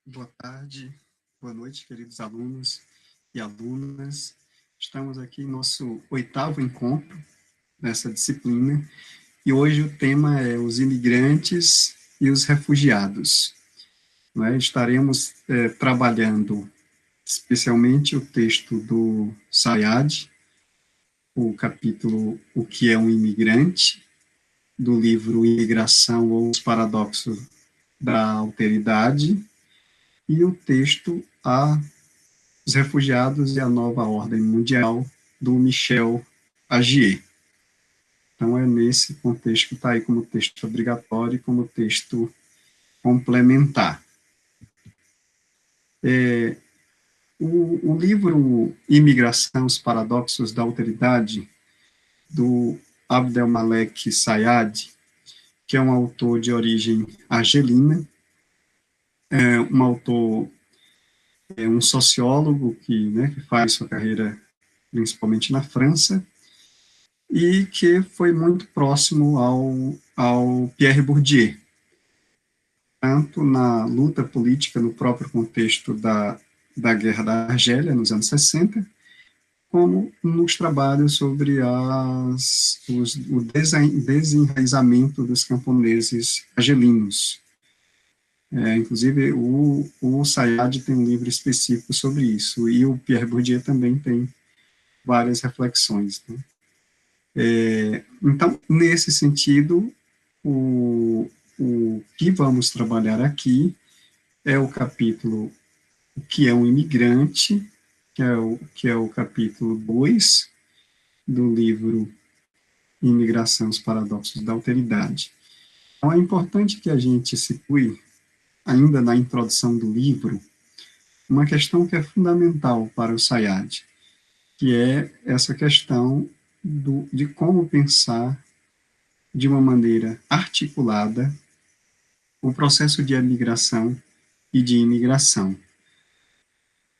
Boa tarde, boa noite, queridos alunos e alunas. Estamos aqui em nosso 8º encontro nessa disciplina e hoje o tema é os imigrantes e os refugiados. Estaremos trabalhando especialmente o texto do Sayad, o capítulo O que é um imigrante, do livro Imigração ou os Paradoxos da Alteridade, e o texto Os Refugiados e a Nova Ordem Mundial, do Michel Agier. Então, é nesse contexto que está aí como texto obrigatório e como texto complementar. O livro Imigração, os Paradoxos da Alteridade, do Abdelmalek Sayad, que é um autor de origem argelina, um autor, um sociólogo que faz sua carreira principalmente na França, e que foi muito próximo ao Pierre Bourdieu, tanto na luta política no próprio contexto da Guerra da Argélia, nos anos 60, como nos trabalhos sobre o desenraizamento dos camponeses argelinos. Inclusive, o Sayad tem um livro específico sobre isso, e o Pierre Bourdieu também tem várias reflexões. Né? Então, nesse sentido, o que vamos trabalhar aqui é o capítulo O que é um imigrante, que é o capítulo 2 do livro Imigração, os Paradoxos da Alteridade. Então, é importante que a gente situe, ainda na introdução do livro, uma questão que é fundamental para o Sayad, que é essa questão de como pensar de uma maneira articulada o processo de emigração e de imigração.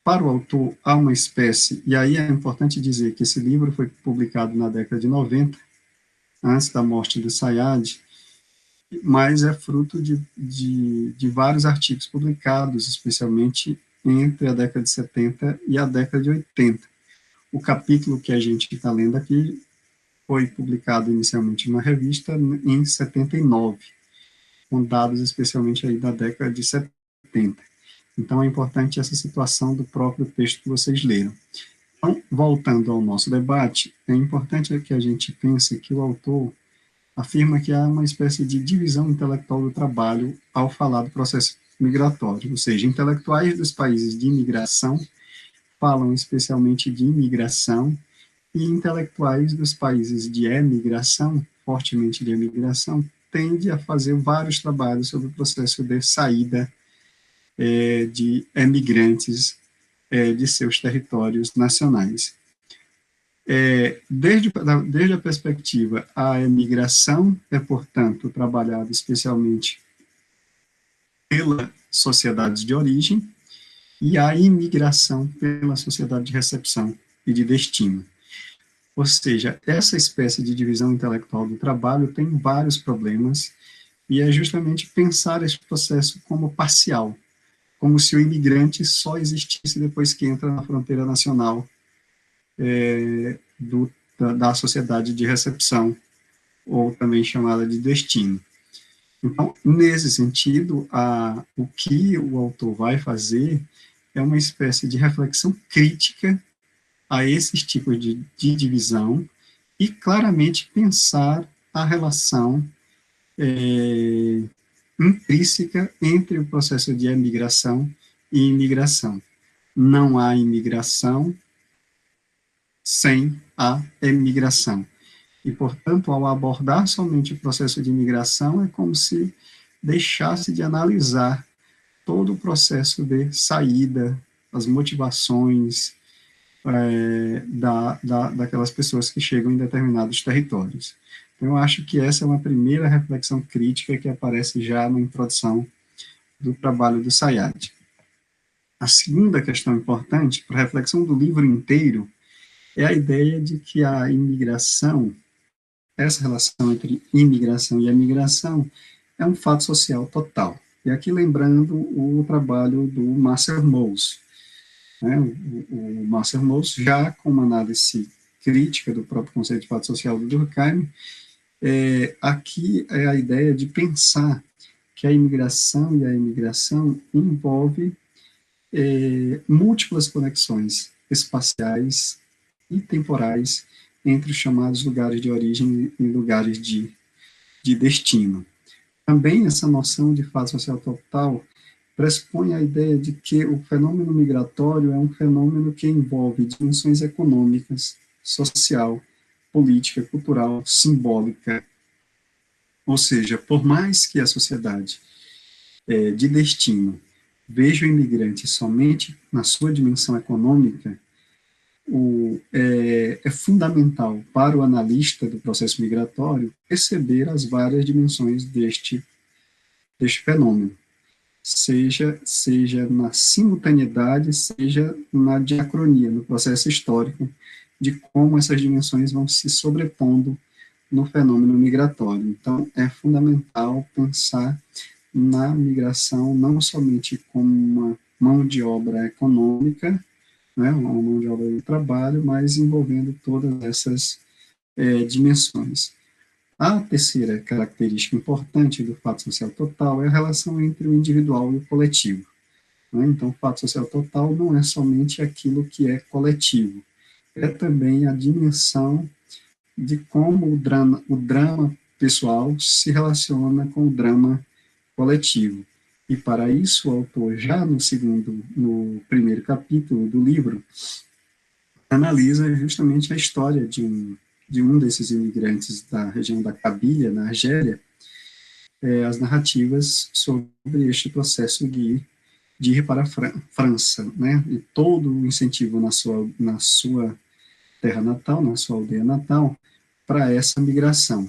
Para o autor, há uma espécie, e aí é importante dizer que esse livro foi publicado na década de 90, antes da morte do Sayad, mas é fruto de vários artigos publicados, especialmente entre a década de 70 e a década de 80. O capítulo que a gente está lendo aqui foi publicado inicialmente numa revista em 79, com dados especialmente aí da década de 70. Então, é importante essa situação do próprio texto que vocês leram. Então, voltando ao nosso debate, é importante que a gente pense que o autor afirma que há uma espécie de divisão intelectual do trabalho ao falar do processo migratório, ou seja, intelectuais dos países de imigração falam especialmente de imigração, e intelectuais dos países de emigração, fortemente de emigração, tende a fazer vários trabalhos sobre o processo de saída de emigrantes de seus territórios nacionais. Desde a perspectiva, a emigração é, portanto, trabalhada especialmente pela sociedade de origem e a imigração pela sociedade de recepção e de destino. Ou seja, essa espécie de divisão intelectual do trabalho tem vários problemas, e é justamente pensar esse processo como parcial, como se o imigrante só existisse depois que entra na fronteira nacional da sociedade de recepção, ou também chamada de destino. Então, nesse sentido, o que o autor vai fazer é uma espécie de reflexão crítica a esses tipos de divisão e claramente pensar a relação intrínseca entre o processo de emigração e imigração. Não há imigração sem a emigração. E, portanto, ao abordar somente o processo de imigração, é como se deixasse de analisar todo o processo de saída, as motivações daquelas pessoas que chegam em determinados territórios. Então, eu acho que essa é uma primeira reflexão crítica que aparece já na introdução do trabalho do Sayad. A segunda questão importante, para a reflexão do livro inteiro, é a ideia de que a imigração, essa relação entre imigração e emigração, é um fato social total. E aqui lembrando o trabalho do Marcel Mauss, né? O Marcel Mauss, já com uma análise crítica do próprio conceito de fato social do Durkheim, aqui é a ideia de pensar que a imigração e a imigração envolve múltiplas conexões espaciais e temporais entre os chamados lugares de origem e lugares de destino. Também essa noção de fase social total pressupõe a ideia de que o fenômeno migratório é um fenômeno que envolve dimensões econômicas, social, política, cultural, simbólica. Ou seja, por mais que a sociedade de destino veja o imigrante somente na sua dimensão econômica, é fundamental para o analista do processo migratório perceber as várias dimensões deste fenômeno, seja na simultaneidade, seja na diacronia, no processo histórico, de como essas dimensões vão se sobrepondo no fenômeno migratório. Então, é fundamental pensar na migração não somente como uma mão de obra econômica, né, uma mão de obra de trabalho, mas envolvendo todas essas dimensões. A terceira característica importante do fato social total é a relação entre o individual e o coletivo. Né? Então, o fato social total não é somente aquilo que é coletivo, é também a dimensão de como o drama pessoal se relaciona com o drama coletivo. E para isso, o autor, já no primeiro capítulo do livro, analisa justamente a história de um desses imigrantes da região da Cabilha, na Argélia, as narrativas sobre este processo de ir para a França, né? E todo o incentivo na sua terra natal, na sua aldeia natal, para essa migração,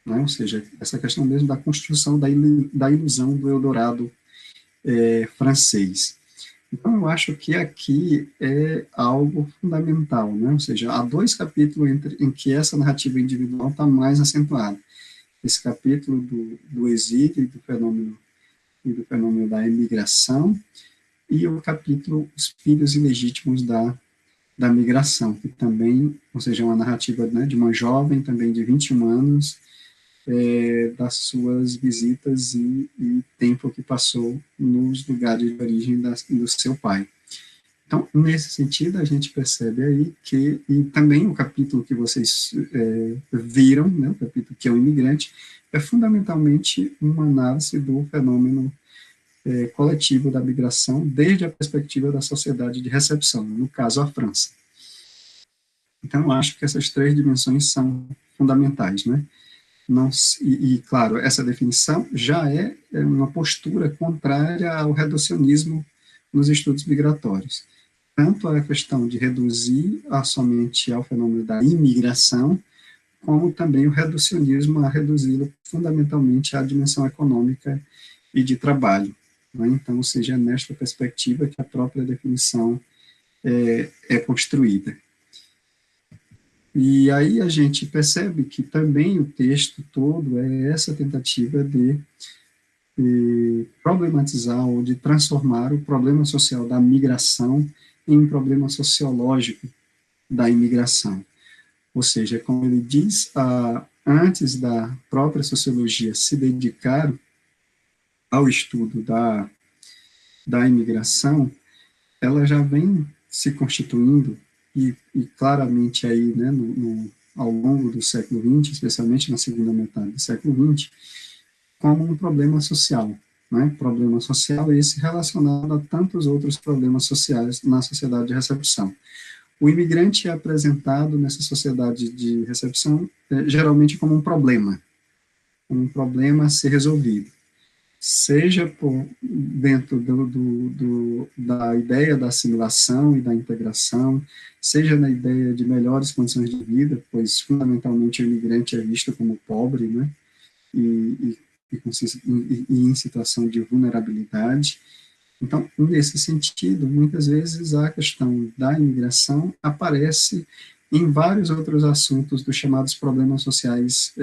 né? Ou seja, essa questão mesmo da construção da ilusão do Eldorado francês. Então, eu acho que aqui é algo fundamental, né? Ou seja, há dois capítulos em que essa narrativa individual está mais acentuada. Esse capítulo do exílio e do fenômeno da imigração, e o capítulo Os Filhos Ilegítimos da Migração, que também, ou seja, é uma narrativa, né, de uma jovem também de 21 anos, das suas visitas e tempo que passou nos lugares de origem do seu pai. Então, nesse sentido, a gente percebe aí que, e também o capítulo que vocês viram, né, o capítulo que é o imigrante, é fundamentalmente uma análise do fenômeno coletivo da migração desde a perspectiva da sociedade de recepção, no caso a França. Então, eu acho que essas três dimensões são fundamentais, né? Não, claro, essa definição já é uma postura contrária ao reducionismo nos estudos migratórios. Tanto a questão de reduzir somente ao fenômeno da imigração, como também o reducionismo a reduzi-lo fundamentalmente à dimensão econômica e de trabalho. Né? Então, ou seja, nesta perspectiva que a própria definição é construída. E aí a gente percebe que também o texto todo é essa tentativa de problematizar ou de transformar o problema social da migração em um problema sociológico da imigração. Ou seja, como ele diz, antes da própria sociologia se dedicar ao estudo da imigração, ela já vem se constituindo e claramente aí, né, ao longo do século XX, especialmente na segunda metade do século XX, como um problema social. Né? Problema social esse relacionado a tantos outros problemas sociais na sociedade de recepção. O imigrante é apresentado nessa sociedade de recepção geralmente como um problema a ser resolvido, seja dentro da ideia da assimilação e da integração, seja na ideia de melhores condições de vida, pois fundamentalmente o imigrante é visto como pobre, né, e em situação de vulnerabilidade. Então, nesse sentido, muitas vezes a questão da imigração aparece em vários outros assuntos dos chamados problemas sociais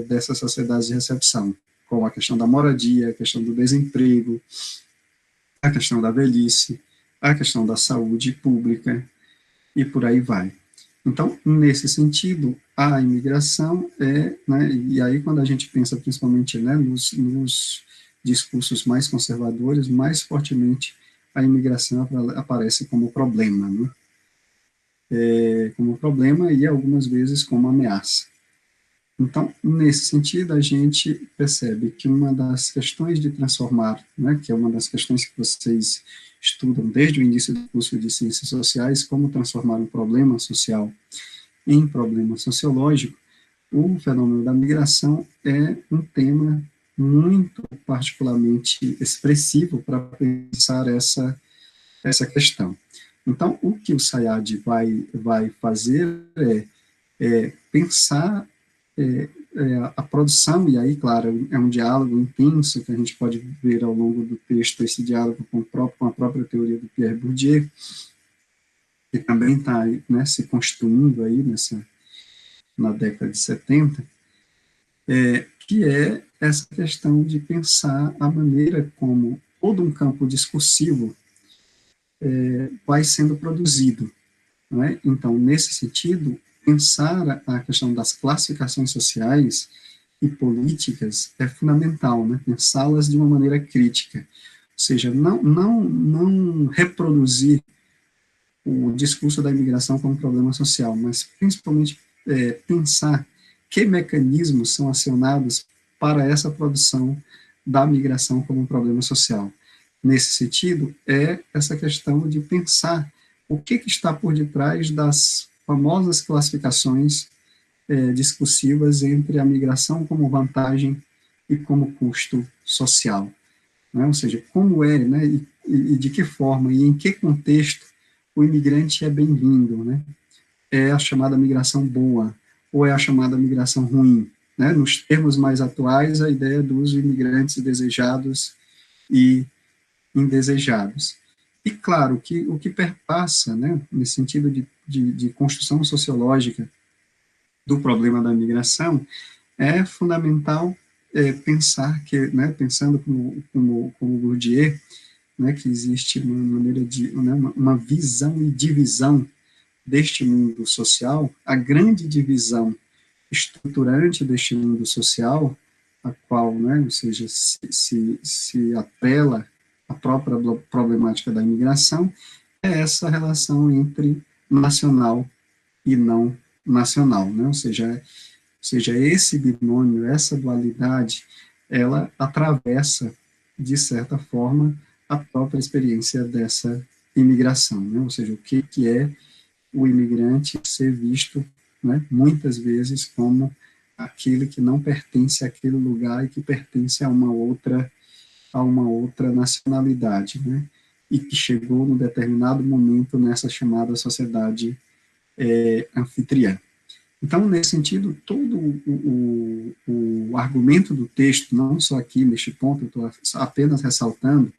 dessas sociedades de recepção. como a questão da moradia, a questão do desemprego, a questão da velhice, a questão da saúde pública, e por aí vai. Então, nesse sentido, a imigração né, e aí quando a gente pensa principalmente, né, nos discursos mais conservadores, mais fortemente a imigração aparece como problema, né? Como problema e algumas vezes como ameaça. Então, nesse sentido, a gente percebe que uma das questões de transformar, né, que é uma das questões que vocês estudam desde o início do curso de Ciências Sociais, como transformar um problema social em problema sociológico, o fenômeno da migração é um tema muito particularmente expressivo para pensar essa questão. Então, o que o Sayad vai fazer é pensar a produção, e aí, claro, é um diálogo intenso que a gente pode ver ao longo do texto, esse diálogo com a própria teoria do Pierre Bourdieu, que também está, né, se construindo aí na década de 70, que é essa questão de pensar a maneira como todo um campo discursivo vai sendo produzido. Não é? Então, nesse sentido, pensar a questão das classificações sociais e políticas é fundamental, né? Pensá-las de uma maneira crítica, ou seja, não reproduzir o discurso da imigração como problema social, mas principalmente pensar que mecanismos são acionados para essa produção da migração como um problema social. Nesse sentido, é essa questão de pensar o que está por detrás das famosas classificações discursivas entre a migração como vantagem e como custo social. Né? Ou seja, como né, e de que forma e em que contexto o imigrante é bem-vindo, né? É a chamada migração boa ou é a chamada migração ruim, né? Nos termos mais atuais, a ideia dos imigrantes desejados e indesejados. E, claro, o que perpassa, né, nesse sentido de construção sociológica do problema da migração, é fundamental pensar que, né, pensando como Bourdieu, né, que existe uma maneira de, né, uma visão e divisão deste mundo social, a grande divisão estruturante deste mundo social, a qual, né, ou seja, se apela à própria problemática da imigração, é essa relação entre nacional e não nacional, né? Ou seja, esse binômio, essa dualidade, ela atravessa, de certa forma, a própria experiência dessa imigração, né? Ou seja, o que é o imigrante ser visto, né, muitas vezes como aquele que não pertence àquele lugar e que pertence a uma outra nacionalidade, né, e que chegou num determinado momento nessa chamada sociedade anfitriã. Então, nesse sentido, todo o argumento do texto, não só aqui neste ponto, eu estou apenas ressaltando,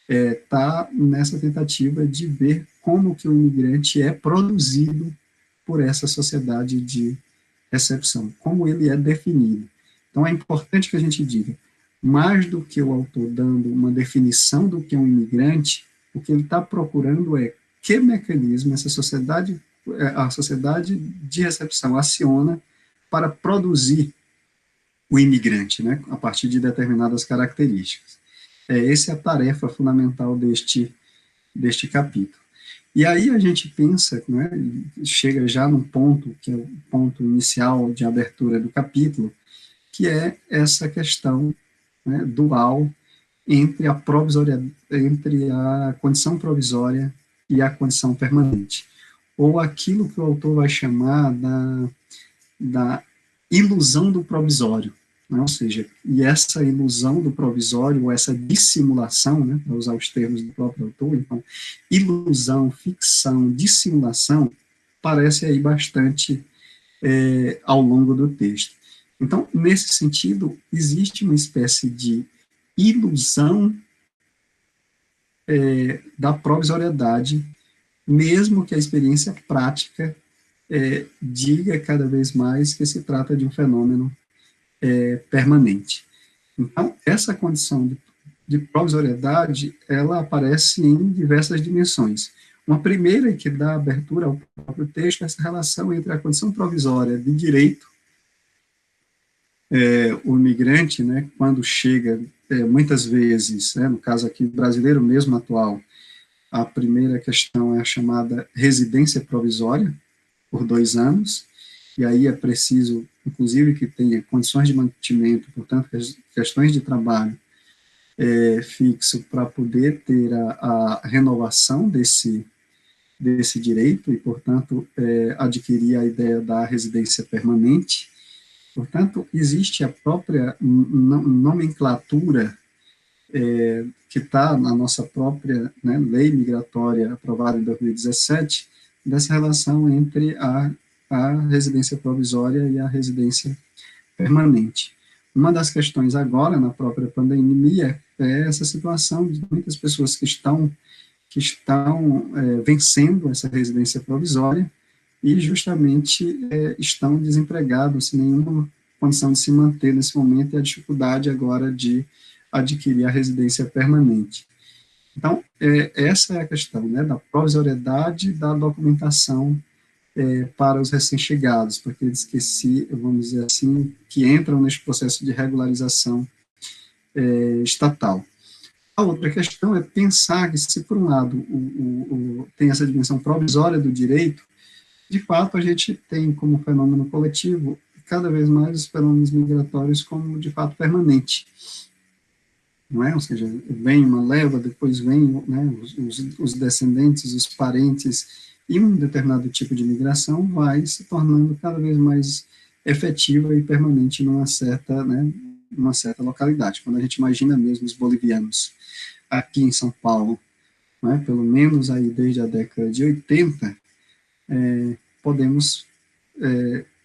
está nessa tentativa de ver como que o imigrante é produzido por essa sociedade de recepção, como ele é definido. Então, é importante que a gente diga, mais do que o autor dando uma definição do que é um imigrante, o que ele está procurando é que mecanismo essa sociedade, a sociedade de recepção aciona para produzir o imigrante, né, a partir de determinadas características. Essa é a tarefa fundamental deste capítulo. E aí a gente pensa, né, chega já num ponto, que é o ponto inicial de abertura do capítulo, que é essa questão, né, dual entre a condição provisória e a condição permanente, ou aquilo que o autor vai chamar da ilusão do provisório, né? Ou seja, e essa ilusão do provisório, ou essa dissimulação, né, para usar os termos do próprio autor, então, ilusão, ficção, dissimulação, parece aí bastante ao longo do texto. Então, nesse sentido, existe uma espécie de ilusão da provisoriedade, mesmo que a experiência prática diga cada vez mais que se trata de um fenômeno permanente. Então, essa condição de provisoriedade, ela aparece em diversas dimensões. Uma primeira que dá abertura ao próprio texto é essa relação entre a condição provisória de direito, o imigrante, né, quando chega, muitas vezes, no caso aqui brasileiro mesmo atual, a primeira questão é a chamada residência provisória, por 2 anos, e aí é preciso, inclusive, que tenha condições de mantimento, portanto, questões de trabalho fixo para poder ter a renovação desse direito e, portanto, adquirir a ideia da residência permanente. Portanto, existe a própria nomenclatura que está na nossa própria, né, lei migratória aprovada em 2017, dessa relação entre a residência provisória e a residência permanente. Uma das questões agora, na própria pandemia, é essa situação de muitas pessoas que estão vencendo essa residência provisória e justamente estão desempregados, sem nenhuma condição de se manter nesse momento, e a dificuldade agora de adquirir a residência permanente. Então, essa é a questão, né, da provisoriedade da documentação para os recém-chegados, para aqueles que vamos dizer assim, que entram neste processo de regularização estatal. A outra questão é pensar que, se por um lado tem essa dimensão provisória do direito, de fato a gente tem como fenômeno coletivo cada vez mais os fenômenos migratórios como de fato permanente, não é? Ou seja, vem uma leva, depois vem, né, os descendentes, os parentes, e um determinado tipo de migração vai se tornando cada vez mais efetiva e permanente numa certa localidade. Quando a gente imagina mesmo os bolivianos aqui em São Paulo, né, pelo menos aí desde a década de 80, podemos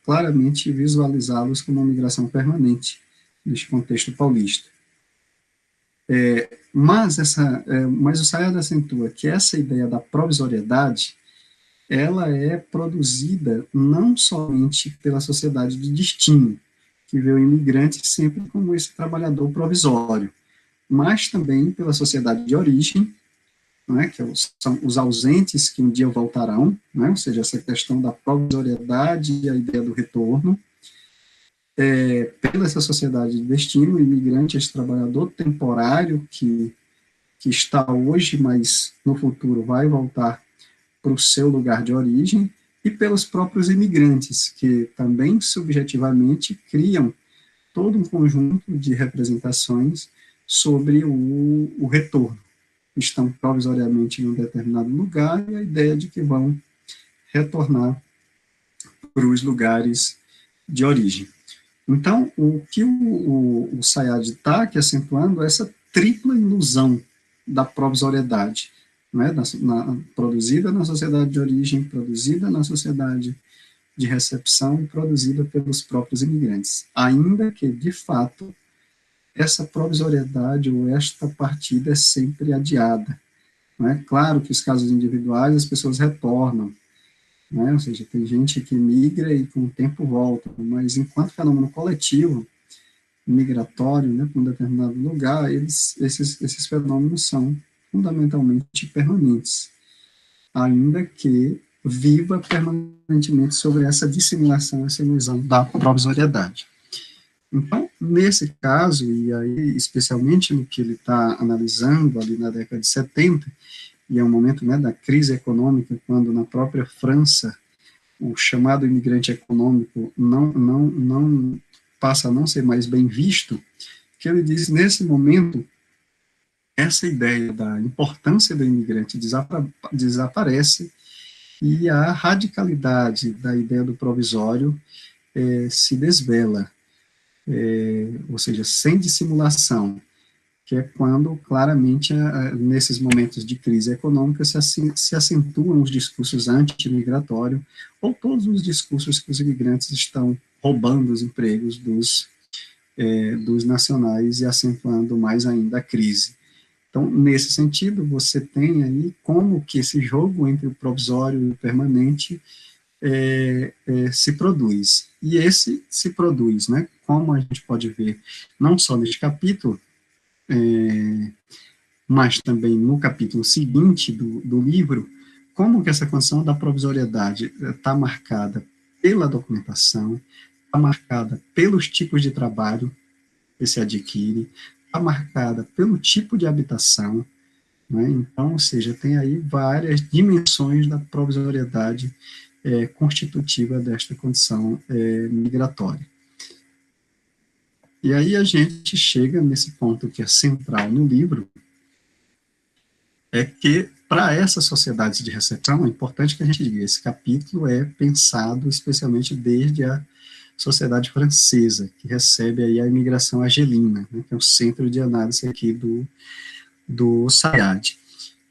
claramente visualizá-los como uma migração permanente neste contexto paulista. Mas o Sayad acentua que essa ideia da provisoriedade, ela é produzida não somente pela sociedade de destino, que vê o imigrante sempre como esse trabalhador provisório, mas também pela sociedade de origem, não é, que são os ausentes que um dia voltarão, não é, ou seja, essa questão da provisoriedade e a ideia do retorno, pela essa sociedade de destino, o imigrante, esse trabalhador temporário que está hoje, mas no futuro vai voltar para o seu lugar de origem, e pelos próprios imigrantes, que também subjetivamente criam todo um conjunto de representações sobre o retorno. Estão provisoriamente em um determinado lugar e a ideia de que vão retornar para os lugares de origem. Então, o que o Sayad está aqui acentuando é essa tripla ilusão da provisoriedade, né, produzida na sociedade de origem, produzida na sociedade de recepção e produzida pelos próprios imigrantes, ainda que, de fato, essa provisoriedade ou esta partida é sempre adiada. Não é? Claro que os casos individuais as pessoas retornam, né? Ou seja, tem gente que migra e com o tempo volta, mas enquanto fenômeno coletivo, migratório, né, para um determinado lugar, esses fenômenos são fundamentalmente permanentes, ainda que viva permanentemente sobre essa dissimulação, essa ilusão da provisoriedade. Então, nesse caso, e aí especialmente no que ele está analisando ali na década de 70, e é um momento, né, da crise econômica, quando na própria França o chamado imigrante econômico não passa a não ser mais bem visto, que ele diz, nesse momento, essa ideia da importância do imigrante desaparece e a radicalidade da ideia do provisório se desvela, ou seja, sem dissimulação, que é quando, claramente, nesses momentos de crise econômica, se acentuam os discursos anti-migratórios, ou todos os discursos que os imigrantes estão roubando os empregos dos nacionais e acentuando mais ainda a crise. Então, nesse sentido, você tem aí como que esse jogo entre o provisório e o permanente se produz. E esse se produz, né, como a gente pode ver, não só neste capítulo, mas também no capítulo seguinte do livro, como que essa condição da provisoriedade está marcada pela documentação, está marcada pelos tipos de trabalho que se adquire, está marcada pelo tipo de habitação, né? Então, ou seja, tem aí várias dimensões da provisoriedade constitutiva desta condição migratória. E aí a gente chega nesse ponto que é central no livro, é que para essas sociedades de recepção, é importante que a gente diga, esse capítulo é pensado especialmente desde a sociedade francesa, que recebe aí a imigração argelina, né, que é o centro de análise aqui do Sayad.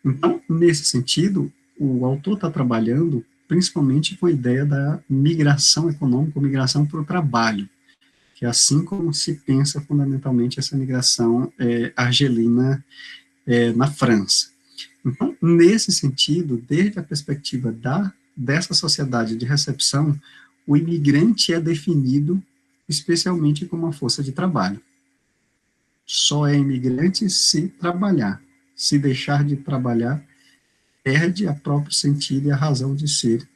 Então, nesse sentido, o autor está trabalhando principalmente com a ideia da migração econômica, ou migração para o trabalho, que é assim como se pensa fundamentalmente essa migração argelina na França. Então, nesse sentido, desde a perspectiva dessa sociedade de recepção, o imigrante é definido especialmente como uma força de trabalho. Só é imigrante se trabalhar. Se deixar de trabalhar, perde a próprio sentido e a razão de ser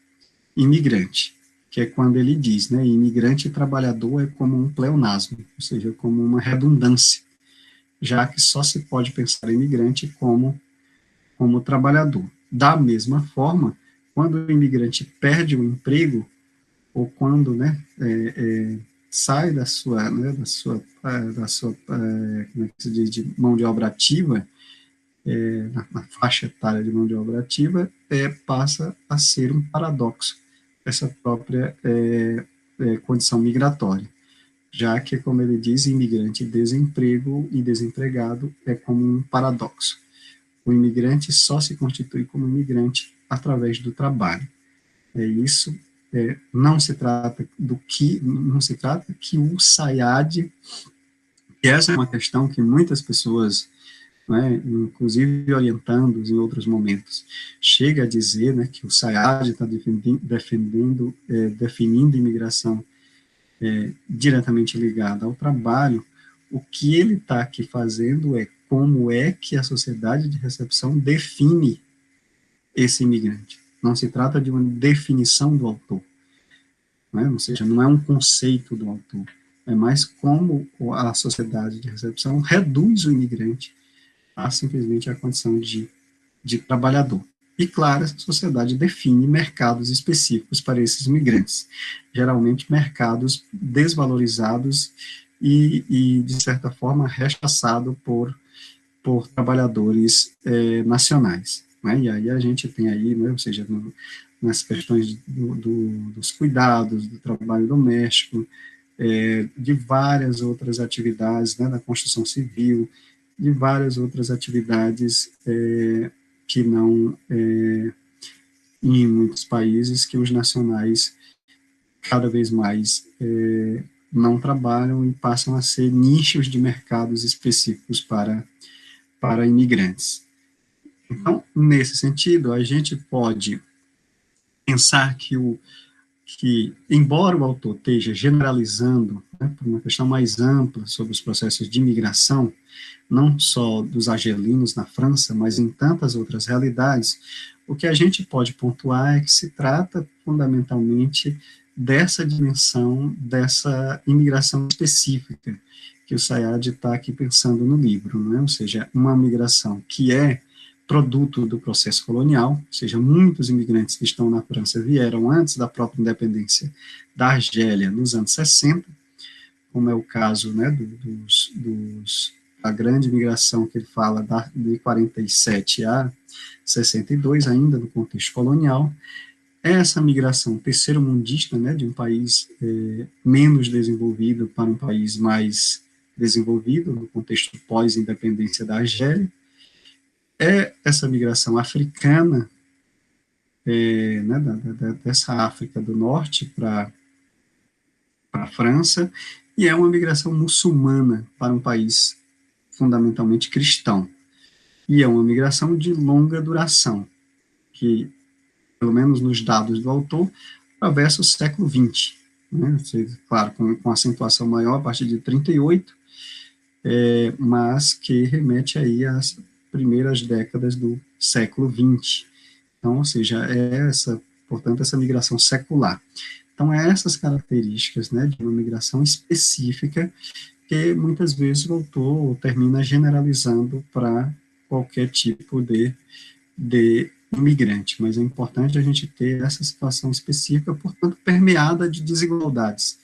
imigrante, que é quando ele diz, né, imigrante e trabalhador é como um pleonasmo, ou seja, como uma redundância, já que só se pode pensar imigrante como trabalhador. Da mesma forma, quando o imigrante perde o emprego, ou quando, né, sai da sua como é que se diz, de mão de obra ativa, na faixa etária de mão de obra ativa, passa a ser um paradoxo essa própria condição migratória, já que, como ele diz, imigrante, desemprego e desempregado é como um paradoxo. O imigrante só se constitui como imigrante através do trabalho. Isso não se trata que o Sayad, que essa é uma questão que muitas pessoas, né, inclusive orientando em outros momentos, chega a dizer, né, que o Sayad está definindo imigração diretamente ligada ao trabalho. O que ele está aqui fazendo é como é que a sociedade de recepção define esse imigrante. Não se trata de uma definição do autor, né? Ou seja, não é um conceito do autor, é mais como a sociedade de recepção reduz o imigrante a simplesmente a condição de trabalhador. E, claro, a sociedade define mercados específicos para esses migrantes, geralmente mercados desvalorizados e de certa forma, rechaçados por trabalhadores nacionais. Né? E aí a gente tem aí, né, ou seja, nas questões dos cuidados, do trabalho doméstico, de várias outras atividades, né, da construção civil, de várias outras atividades que não, em muitos países, que os nacionais cada vez mais não trabalham e passam a ser nichos de mercados específicos para imigrantes. Então, nesse sentido, a gente pode pensar que embora o autor esteja generalizando, né, por uma questão mais ampla sobre os processos de imigração, não só dos argelinos na França, mas em tantas outras realidades, o que a gente pode pontuar é que se trata fundamentalmente dessa dimensão, dessa imigração específica que o Sayad está aqui pensando no livro, né? Ou seja, uma migração que é produto do processo colonial, ou seja, muitos imigrantes que estão na França vieram antes da própria independência da Argélia, nos anos 60, como é o caso, né, a grande migração que ele fala de 47 a 62, ainda no contexto colonial. Essa migração terceiro-mundista, né, de um país menos desenvolvido para um país mais desenvolvido, no contexto pós-independência da Argélia, essa migração africana, né, dessa África do Norte para a França, e é uma migração muçulmana para um país fundamentalmente cristão. E é uma migração de longa duração, que, pelo menos nos dados do autor, atravessa o século XX, né? Claro, com acentuação maior a partir de 38, mas que remete aí às primeiras décadas do século XX. Então, ou seja, portanto, essa migração secular. Então, essas características, né, de uma migração específica que muitas vezes o autor termina generalizando para qualquer tipo de imigrante, mas é importante a gente ter essa situação específica, portanto, permeada de desigualdades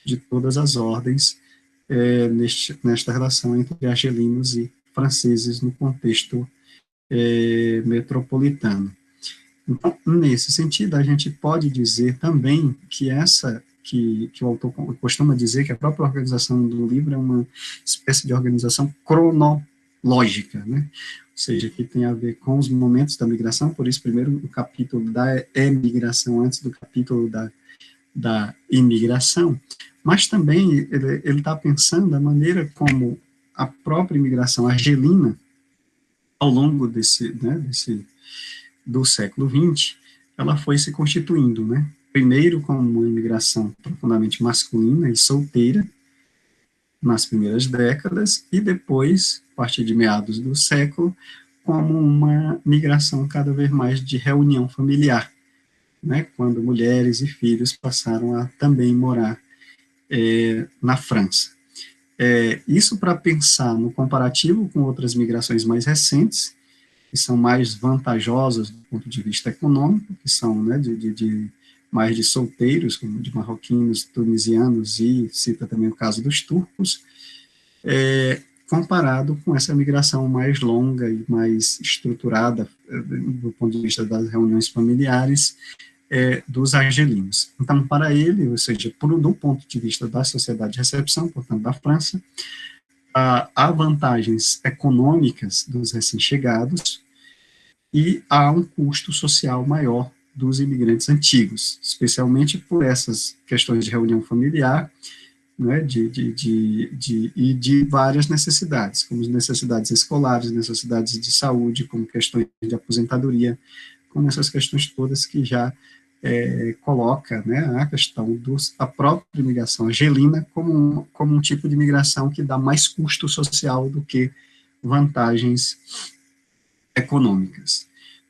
de todas as ordens, nesta relação entre argelinos e franceses no contexto metropolitano. Então, nesse sentido, a gente pode dizer também que o autor costuma dizer que a própria organização do livro é uma espécie de organização cronológica, né? Ou seja, que tem a ver com os momentos da migração, por isso, primeiro, o capítulo da emigração antes do capítulo da imigração, mas também ele está pensando a maneira como a própria imigração argelina, ao longo do século XX, ela foi se constituindo, né? Primeiro como uma imigração profundamente masculina e solteira, nas primeiras décadas, e depois, a partir de meados do século, como uma migração cada vez mais de reunião familiar, né? Quando mulheres e filhos passaram a também morar na França. Isso para pensar no comparativo com outras migrações mais recentes, que são mais vantajosas do ponto de vista econômico, que são, né, mais de solteiros, como de marroquinos, tunisianos, e cita também o caso dos turcos, comparado com essa migração mais longa e mais estruturada, do ponto de vista das reuniões familiares, dos argelinos. Então, para ele, ou seja, do ponto de vista da sociedade de recepção, portanto, da França, há vantagens econômicas dos recém-chegados e há um custo social maior dos imigrantes antigos, especialmente por essas questões de reunião familiar, né, e de várias necessidades, como necessidades escolares, necessidades de saúde, como questões de aposentadoria, como essas questões todas que já coloca, né, a questão da própria imigração argelina como um tipo de imigração que dá mais custo social do que vantagens econômicas.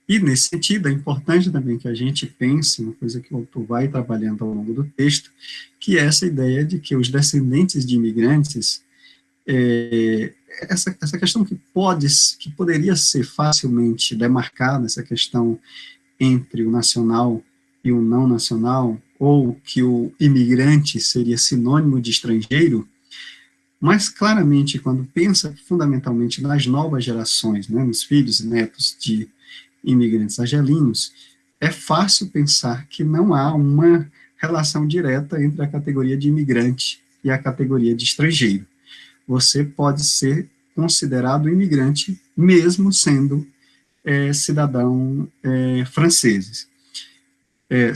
E, nesse sentido, é importante também que a gente pense, uma coisa que o autor vai trabalhando ao longo do texto, que é essa ideia de que os descendentes de imigrantes, essa questão que poderia ser facilmente demarcada, essa questão entre o nacional e o não nacional, ou que o imigrante seria sinônimo de estrangeiro, mas claramente quando pensa fundamentalmente nas novas gerações, né, nos filhos e netos de imigrantes argelinos, é fácil pensar que não há uma relação direta entre a categoria de imigrante e a categoria de estrangeiro. Você pode ser considerado imigrante mesmo sendo cidadão francês.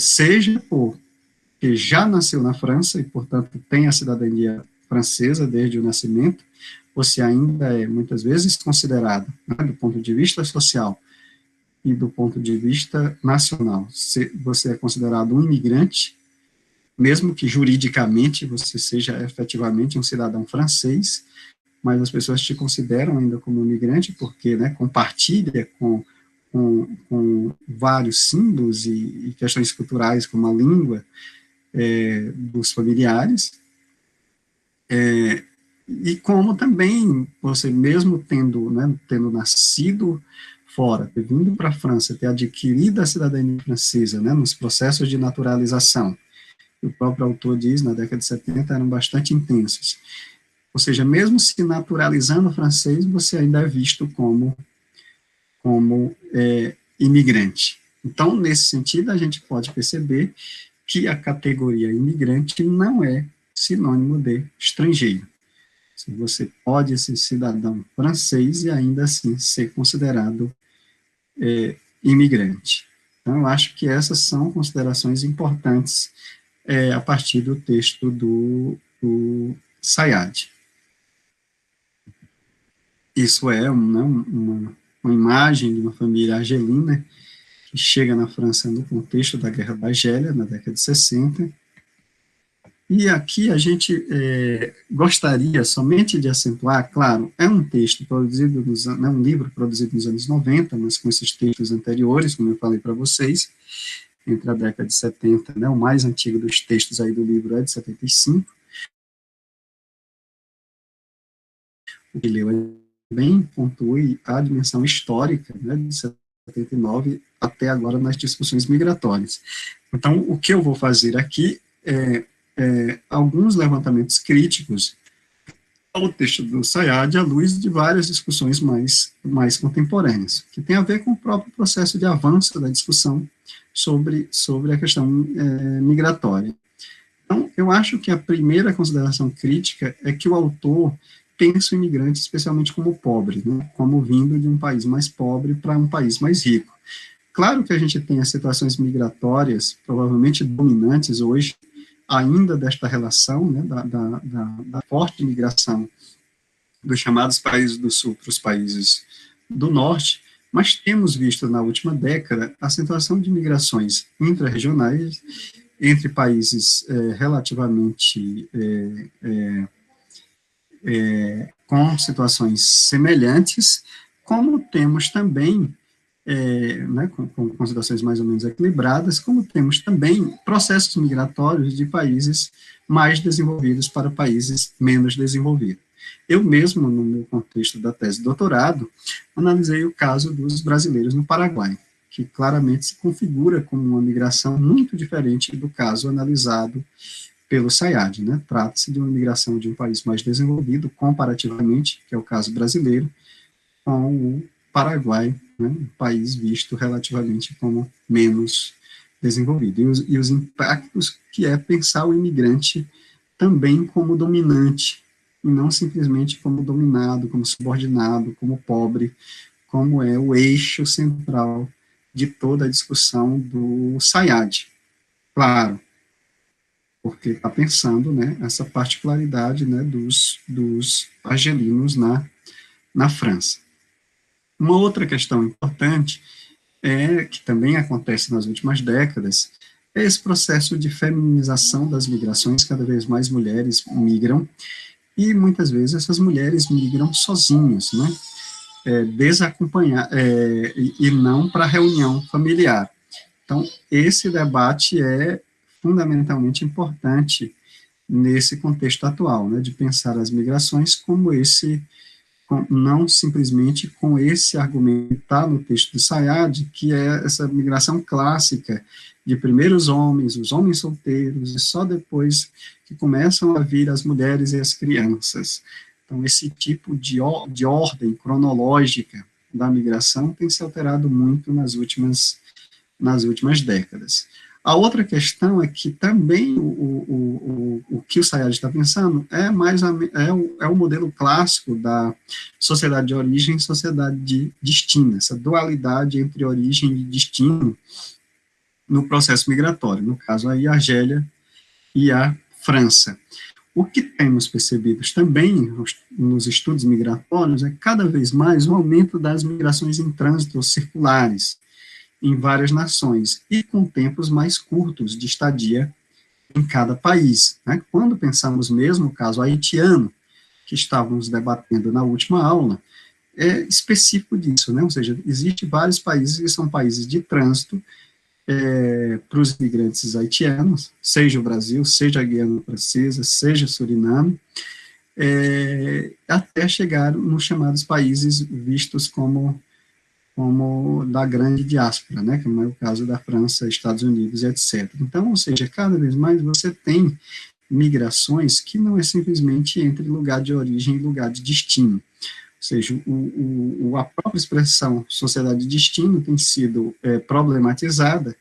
Seja porque já nasceu na França e, portanto, tem a cidadania francesa desde o nascimento, você ainda é, muitas vezes, considerado, né, do ponto de vista social e do ponto de vista nacional, você é considerado um imigrante, mesmo que juridicamente você seja efetivamente um cidadão francês, mas as pessoas te consideram ainda como imigrante porque, né, compartilha com vários símbolos e questões culturais, como a língua dos familiares, e como também você, mesmo tendo nascido fora, ter vindo para a França, ter adquirido a cidadania francesa, né, nos processos de naturalização, que o próprio autor diz, na década de 70, eram bastante intensos. Ou seja, mesmo se naturalizando francês, você ainda é visto como imigrante. Então, nesse sentido, a gente pode perceber que a categoria imigrante não é sinônimo de estrangeiro. Você pode ser cidadão francês e ainda assim ser considerado imigrante. Então, eu acho que essas são considerações importantes a partir do texto do Sayad. Isso é uma imagem de uma família argelina que chega na França no contexto da Guerra da Argélia, na década de 60. E aqui a gente gostaria somente de acentuar, claro, é um texto produzido, é um livro produzido nos anos 90, mas com esses textos anteriores, como eu falei para vocês, entre a década de 70, né, o mais antigo dos textos aí do livro é de 75, o que leu bem pontue a dimensão histórica, né, de 79 até agora nas discussões migratórias. Então, o que eu vou fazer aqui é alguns levantamentos críticos ao texto do Sayad à luz de várias discussões mais contemporâneas, que tem a ver com o próprio processo de avanço da discussão sobre a questão migratória. Então, eu acho que a primeira consideração crítica é que o autor pensa o imigrante especialmente como pobre, né, como vindo de um país mais pobre para um país mais rico. Claro que a gente tem as situações migratórias, provavelmente dominantes hoje, ainda desta relação, né, da forte migração dos chamados países do sul para os países do norte, mas temos visto na última década a situação de migrações intra-regionais entre países relativamente com situações semelhantes, como temos também né, com situações mais ou menos equilibradas, como temos também processos migratórios de países mais desenvolvidos para países menos desenvolvidos. Eu mesmo, no meu contexto da tese de doutorado, analisei o caso dos brasileiros no Paraguai, que claramente se configura como uma migração muito diferente do caso analisado pelo Sayad, né? Trata-se de uma migração de um país mais desenvolvido, comparativamente, que é o caso brasileiro, com o Paraguai, né, um país visto relativamente como menos desenvolvido. E os impactos que é pensar o imigrante também como dominante, e não simplesmente como dominado, como subordinado, como pobre, como é o eixo central de toda a discussão do Sayad. Claro, porque está pensando, né, essa particularidade, né, dos argelinos na França. Uma outra questão importante que também acontece nas últimas décadas, é esse processo de feminização das migrações, cada vez mais mulheres migram, e muitas vezes essas mulheres migram sozinhas, né, e não para reunião familiar. Então, esse debate é fundamentalmente importante nesse contexto atual, né, de pensar as migrações como não simplesmente com esse argumento está no texto de Sayad, que é essa migração clássica de primeiros homens, os homens solteiros, e só depois que começam a vir as mulheres e as crianças. Então, esse tipo de ordem cronológica da migração tem se alterado muito nas últimas décadas. A outra questão é que também o que o Sayad está pensando é o modelo clássico da sociedade de origem e sociedade de destino, essa dualidade entre origem e destino no processo migratório, no caso aí a Argélia e a França. O que temos percebido também nos estudos migratórios é cada vez mais o aumento das migrações em trânsito circulares, em várias nações, e com tempos mais curtos de estadia em cada país. Né? Quando pensamos mesmo o caso haitiano, que estávamos debatendo na última aula, é específico disso, né? Ou seja, existem vários países que são países de trânsito para os imigrantes haitianos, seja o Brasil, seja a Guiana Francesa, seja Suriname, até chegar nos chamados países vistos como da grande diáspora, né, como é o caso da França, Estados Unidos, etc. Então, ou seja, cada vez mais você tem migrações que não é simplesmente entre lugar de origem e lugar de destino. Ou seja, a própria expressão sociedade de destino tem sido problematizada,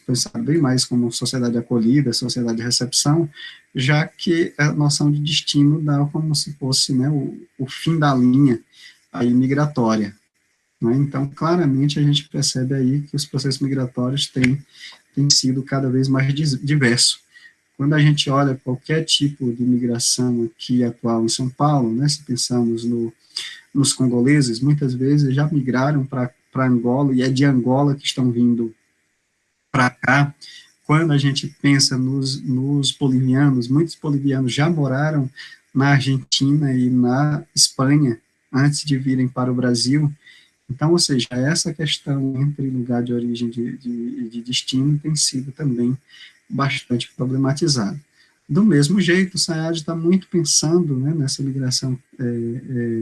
pensar bem mais como sociedade acolhida, sociedade de recepção, já que a noção de destino dá como se fosse, né, o fim da linha aí migratória. Né? Então, claramente, a gente percebe aí que os processos migratórios têm sido cada vez mais diversos. Quando a gente olha qualquer tipo de migração aqui atual em São Paulo, né, se pensamos nos congoleses, muitas vezes já migraram para para Angola, e é de Angola que estão vindo para cá. Quando a gente pensa nos bolivianos, muitos bolivianos já moraram na Argentina e na Espanha antes de virem para o Brasil. Então, ou seja, essa questão entre lugar de origem e de destino tem sido também bastante problematizada. Do mesmo jeito, o Sayad está muito pensando, né, nessa migração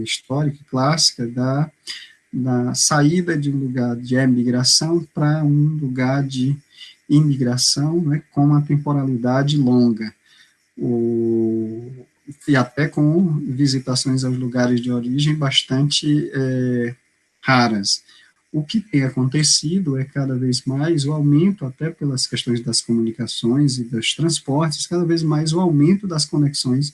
histórica, clássica, da saída de um lugar de emigração para um lugar de imigração, né, com uma temporalidade longa, e até com visitações aos lugares de origem bastante raras. O que tem acontecido é cada vez mais o aumento, até pelas questões das comunicações e dos transportes, cada vez mais o aumento das conexões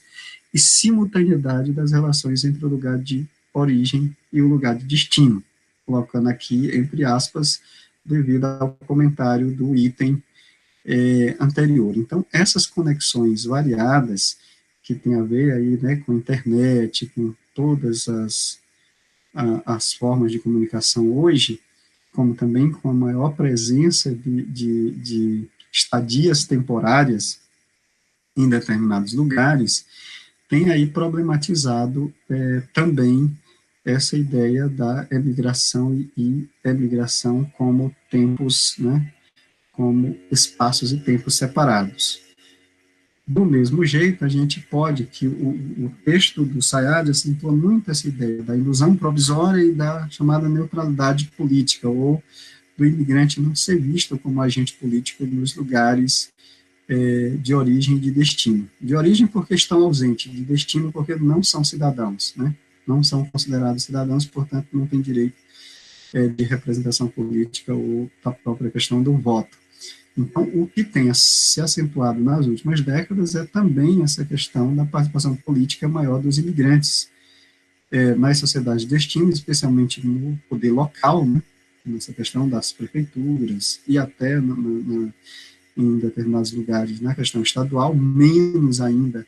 e simultaneidade das relações entre o lugar de origem e o lugar de destino, colocando aqui entre aspas, devido ao comentário do item anterior. Então, essas conexões variadas, que tem a ver aí, né, com a internet, com todas as formas de comunicação hoje, como também com a maior presença de estadias temporárias em determinados lugares, tem aí problematizado também essa ideia da emigração e emigração como tempos, né, como espaços e tempos separados. Do mesmo jeito, a gente pode, que o texto do Sayad acentua muito essa ideia da ilusão provisória e da chamada neutralidade política, ou do imigrante não ser visto como agente político nos lugares de origem e de destino. De origem porque estão ausentes, de destino porque não são cidadãos, né? Não são considerados cidadãos, portanto, não têm direito de representação política ou da própria questão do voto. Então, o que tem se acentuado nas últimas décadas é também essa questão da participação política maior dos imigrantes nas sociedades de destino, especialmente no poder local, né, nessa questão das prefeituras e até em determinados lugares na questão estadual, menos ainda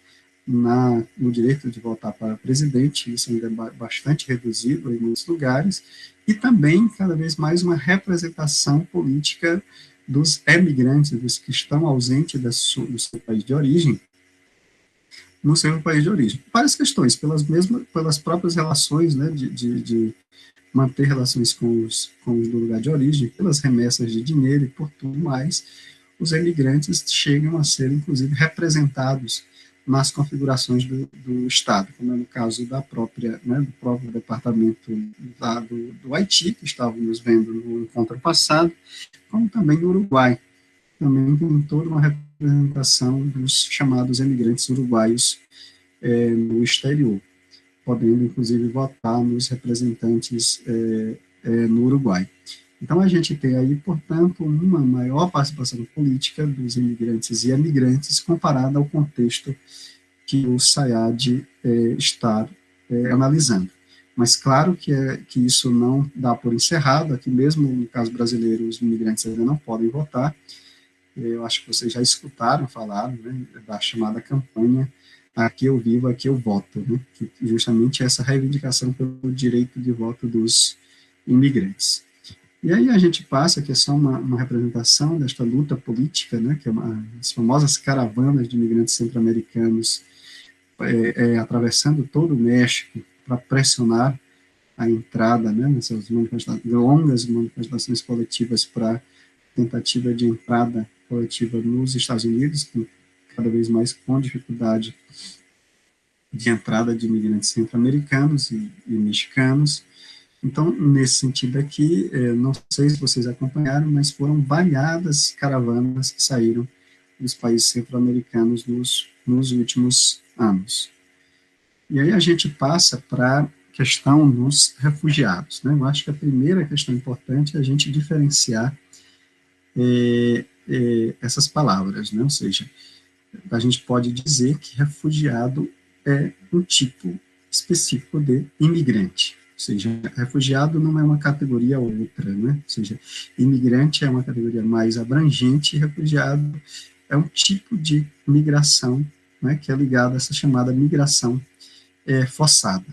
no direito de votar para presidente, isso ainda é bastante reduzido em muitos lugares, e também, cada vez mais, uma representação política dos emigrantes, dos que estão ausentes do seu país de origem, no seu país de origem. Várias questões, pelas próprias relações, né, de manter relações com os do lugar de origem, pelas remessas de dinheiro e por tudo mais, os emigrantes chegam a ser, inclusive, representados nas configurações do Estado, como é no caso da própria, né, do próprio departamento do Haiti, que estávamos vendo no encontro passado, como também no Uruguai. Também tem toda uma representação dos chamados emigrantes uruguaios no exterior, podendo, inclusive, votar nos representantes no Uruguai. Então, a gente tem aí, portanto, uma maior participação política dos imigrantes e emigrantes comparada ao contexto que o Sayad está analisando. Mas, claro que isso não dá por encerrado, aqui mesmo no caso brasileiro, os imigrantes ainda não podem votar. Eu acho que vocês já escutaram falar, né, da chamada campanha Aqui eu vivo, aqui eu voto, né, que justamente é essa reivindicação pelo direito de voto dos imigrantes. E aí a gente passa, que é só uma representação desta luta política, né, que é as famosas caravanas de imigrantes centro-americanos atravessando todo o México para pressionar a entrada, né, nessas longas manifestações coletivas para tentativa de entrada coletiva nos Estados Unidos, que cada vez mais com dificuldade de entrada de imigrantes centro-americanos e mexicanos. Então, nesse sentido aqui, não sei se vocês acompanharam, mas foram variadas caravanas que saíram dos países centro-americanos nos últimos anos. E aí a gente passa para a questão dos refugiados, né? Eu acho que a primeira questão importante é a gente diferenciar essas palavras, né? Ou seja, a gente pode dizer que refugiado é um tipo específico de imigrante. Ou seja, refugiado não é uma categoria ou outra, né? Ou seja, imigrante é uma categoria mais abrangente e refugiado é um tipo de migração, né, que é ligado a essa chamada migração forçada.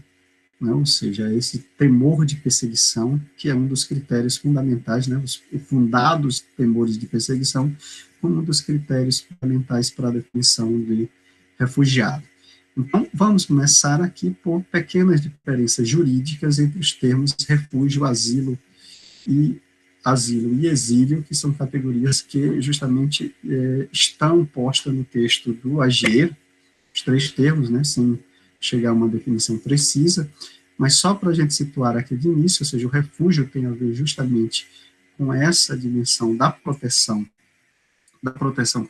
né, ou seja, esse temor de perseguição, que é um dos critérios fundamentais, né, os fundados temores de perseguição, como um dos critérios fundamentais para a definição de refugiado. Então, vamos começar aqui por pequenas diferenças jurídicas entre os termos refúgio, e exílio, que são categorias que justamente estão postas no texto do AGE, os três termos, né, sem chegar a uma definição precisa, mas só para a gente situar aqui de início, ou seja, o refúgio tem a ver justamente com essa dimensão da proteção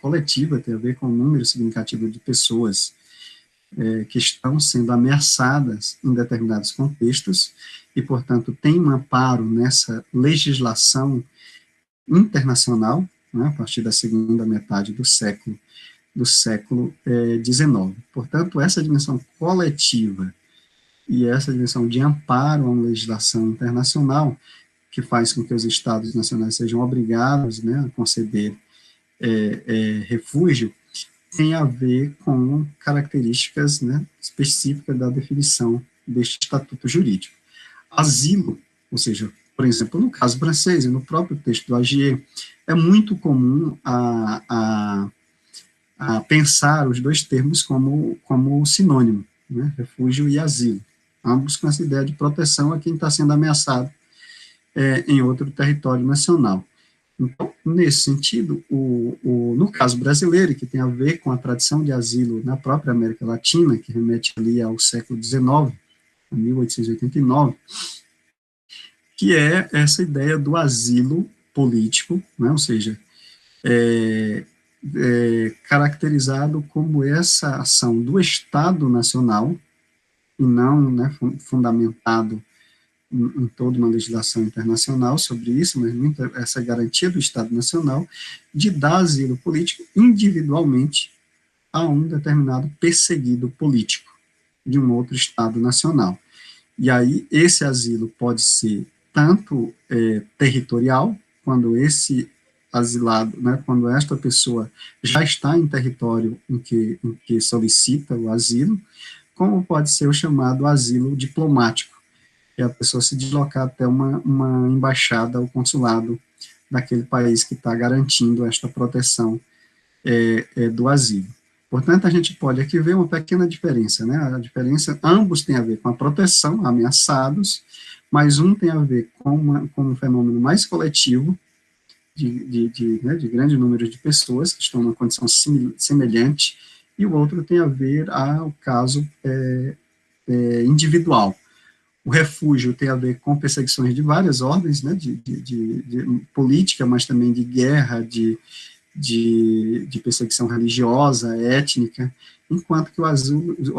coletiva, tem a ver com o número significativo de pessoas que estão sendo ameaçadas em determinados contextos, e, portanto, tem um amparo nessa legislação internacional, né, a partir da segunda metade do século XIX. Portanto, essa dimensão coletiva e essa dimensão de amparo a uma legislação internacional, que faz com que os Estados nacionais sejam obrigados, né, a conceder refúgio, tem a ver com características, né, específicas da definição deste estatuto jurídico. Asilo, ou seja, por exemplo, no caso francês e no próprio texto do AGE, é muito comum a pensar os dois termos como sinônimo, né, refúgio e asilo, ambos com essa ideia de proteção a quem está sendo ameaçado em outro território nacional. Então, nesse sentido, no caso brasileiro, que tem a ver com a tradição de asilo na própria América Latina, que remete ali ao século XIX, 1889, que é essa ideia do asilo político, né, ou seja, caracterizado como essa ação do Estado Nacional, e não, né, fundamentado em toda uma legislação internacional sobre isso, mas muita essa garantia do Estado Nacional de dar asilo político individualmente a um determinado perseguido político de um outro Estado nacional. E aí esse asilo pode ser tanto territorial, quando esse asilado, né, quando esta pessoa já está em território em que solicita o asilo, como pode ser o chamado asilo diplomático, que é a pessoa se deslocar até uma embaixada ou consulado daquele país que está garantindo esta proteção do asilo. Portanto, a gente pode aqui ver uma pequena diferença, né? A diferença, ambos têm a ver com a proteção, ameaçados, mas um tem a ver com um fenômeno mais coletivo, de grande número de pessoas que estão numa condição semelhante, e o outro tem a ver ao caso individual. O refúgio tem a ver com perseguições de várias ordens, né, de política, mas também de guerra, de perseguição religiosa, étnica, enquanto que o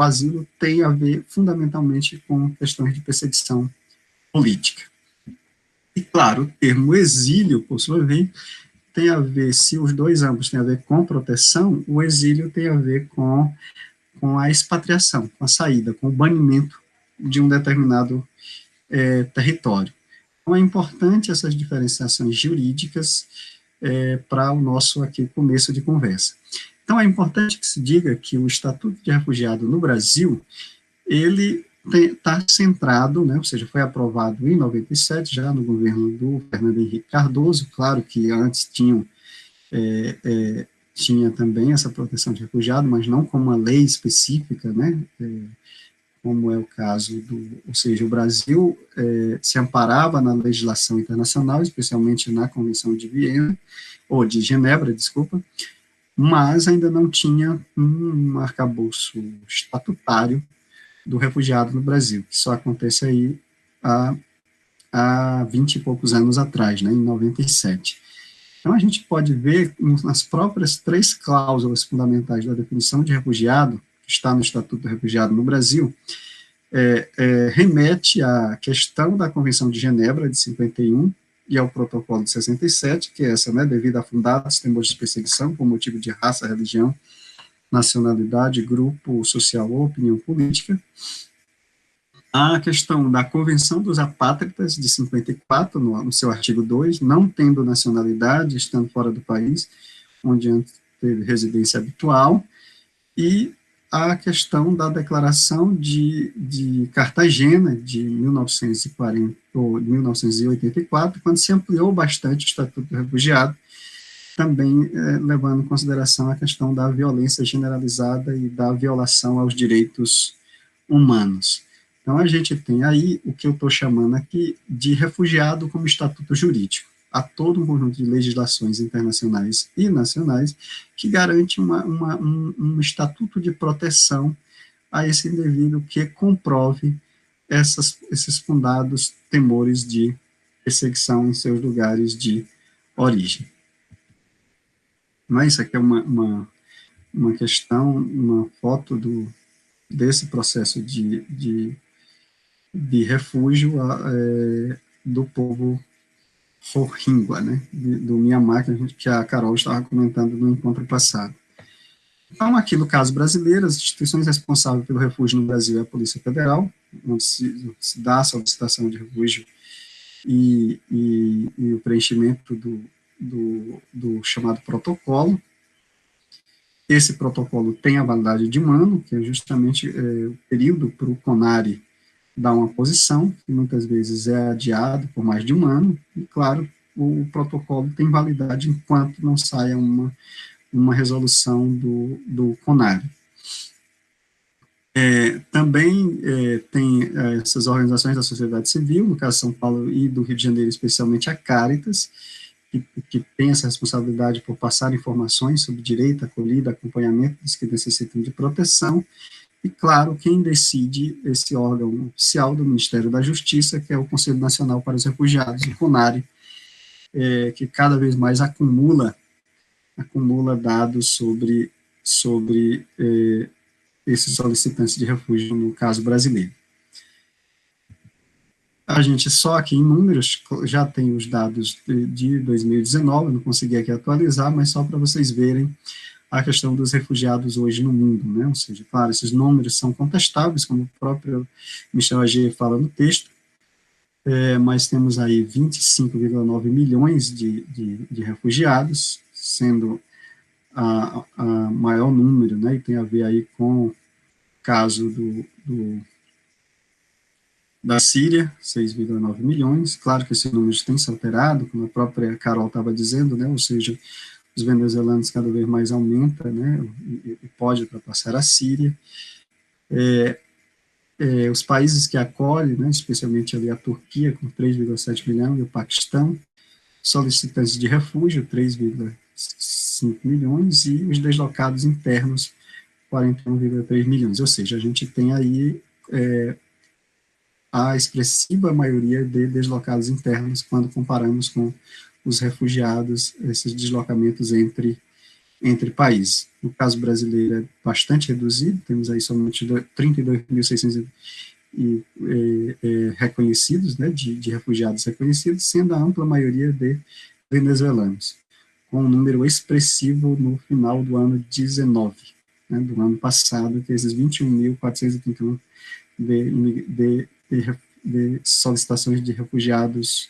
asilo tem a ver fundamentalmente com questões de perseguição política. E, claro, o termo exílio, por sua vez, tem a ver, se os dois ambos têm a ver com proteção, o exílio tem a ver com a expatriação, com a saída, com o banimento de um determinado território. Então, é importante essas diferenciações jurídicas para o nosso aqui começo de conversa. Então, é importante que se diga que o Estatuto de Refugiado no Brasil, ele está centrado, né, ou seja, foi aprovado em 97, já no governo do Fernando Henrique Cardoso, claro que antes tinha também essa proteção de refugiado, mas não como uma lei específica, né, como é o caso ou seja, o Brasil se amparava na legislação internacional, especialmente na Convenção de Viena, ou de Genebra, desculpa, mas ainda não tinha um arcabouço estatutário do refugiado no Brasil, que só acontece aí há 20 e poucos anos atrás, né, em 97. Então, a gente pode ver nas próprias três cláusulas fundamentais da definição de refugiado, que está no Estatuto do Refugiado no Brasil, remete à questão da Convenção de Genebra, de 51, e ao Protocolo de 67, que é essa, né, devido a fundados temores de perseguição por motivo de raça, religião, nacionalidade, grupo social ou opinião política. A questão da Convenção dos Apátridas, de 54, no seu artigo 2, não tendo nacionalidade, estando fora do país, onde antes teve residência habitual, e a questão da Declaração de Cartagena, de 1940, ou 1984, quando se ampliou bastante o Estatuto do Refugiado, também levando em consideração a questão da violência generalizada e da violação aos direitos humanos. Então, a gente tem aí o que eu estou chamando aqui de refugiado como estatuto jurídico. Há todo um conjunto de legislações internacionais e nacionais que garante um estatuto de proteção a esse indivíduo que comprove esses fundados temores de perseguição em seus lugares de origem. Mas isso aqui é uma questão, uma foto desse processo de refúgio do povo Rohingya, né, do Myanmar, que a Carol estava comentando no encontro passado. Então, aqui no caso brasileiro, as instituições responsáveis pelo refúgio no Brasil é a Polícia Federal, onde se dá a solicitação de refúgio e o preenchimento do chamado protocolo. Esse protocolo tem a validade de 1 ano, que é justamente o período para o CONARE dar uma posição, que muitas vezes é adiado por mais de 1 ano, e, claro, o protocolo tem validade enquanto não saia uma resolução do CONARE. Também tem essas organizações da sociedade civil, no caso de São Paulo e do Rio de Janeiro, especialmente a Caritas, que tem essa responsabilidade por passar informações sobre direito, acolhida, acompanhamento dos que necessitam de proteção, e, claro, quem decide esse órgão oficial do Ministério da Justiça, que é o Conselho Nacional para os Refugiados, o CONARE, que cada vez mais acumula dados sobre esses solicitantes de refúgio no caso brasileiro. A gente só aqui em números já tem os dados de 2019, não consegui aqui atualizar, mas só para vocês verem a questão dos refugiados hoje no mundo, né? Ou seja, claro, esses números são contestáveis, como o próprio Michel Ager fala no texto, mas temos aí 25,9 milhões de refugiados, sendo a maior número, né? E tem a ver aí com o caso da Síria, 6,9 milhões, claro que esse número tem se alterado, como a própria Carol estava dizendo, né, ou seja, os venezuelanos cada vez mais aumentam, né, e pode ultrapassar a Síria. Os países que acolhem, né, especialmente ali a Turquia, com 3,7 milhões, e o Paquistão, solicitantes de refúgio, 3,5 milhões, e os deslocados internos, 41,3 milhões, ou seja, a gente tem aí a expressiva maioria de deslocados internos quando comparamos com os refugiados, esses deslocamentos entre países. No caso brasileiro é bastante reduzido, temos aí somente 32.600 reconhecidos, né, de refugiados reconhecidos, sendo a ampla maioria de venezuelanos, com um número expressivo no final do ano 19, né, do ano passado, que esses 21.431 de solicitações de refugiados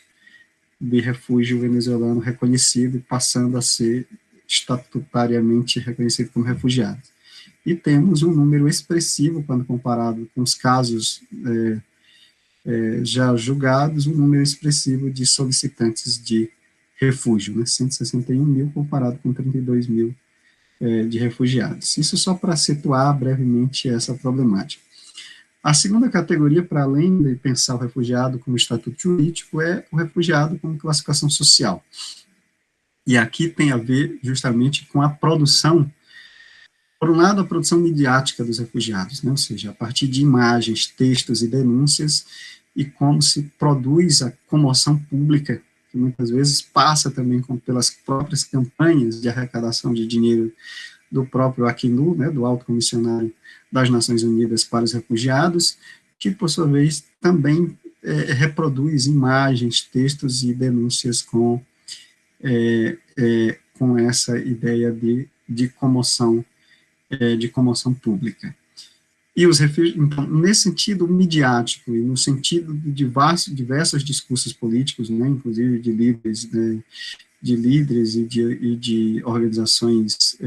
de refúgio venezuelano reconhecido, passando a ser estatutariamente reconhecido como refugiados. E temos um número expressivo, quando comparado com os casos já julgados, um número expressivo de solicitantes de refúgio, né, 161 mil comparado com 32 mil de refugiados. Isso só para situar brevemente essa problemática. A segunda categoria, para além de pensar o refugiado como estatuto jurídico, é o refugiado como classificação social. E aqui tem a ver justamente com a produção, por um lado, a produção midiática dos refugiados, né? Ou seja, a partir de imagens, textos e denúncias, e como se produz a comoção pública, que muitas vezes passa também pelas próprias campanhas de arrecadação de dinheiro do próprio Acnu, né, do Alto Comissionário das Nações Unidas para os Refugiados, que, por sua vez, também reproduz imagens, textos e denúncias com essa ideia de comoção pública. E os então, nesse sentido midiático e no sentido de diversos discursos políticos, né, inclusive de líderes, né, e de organizações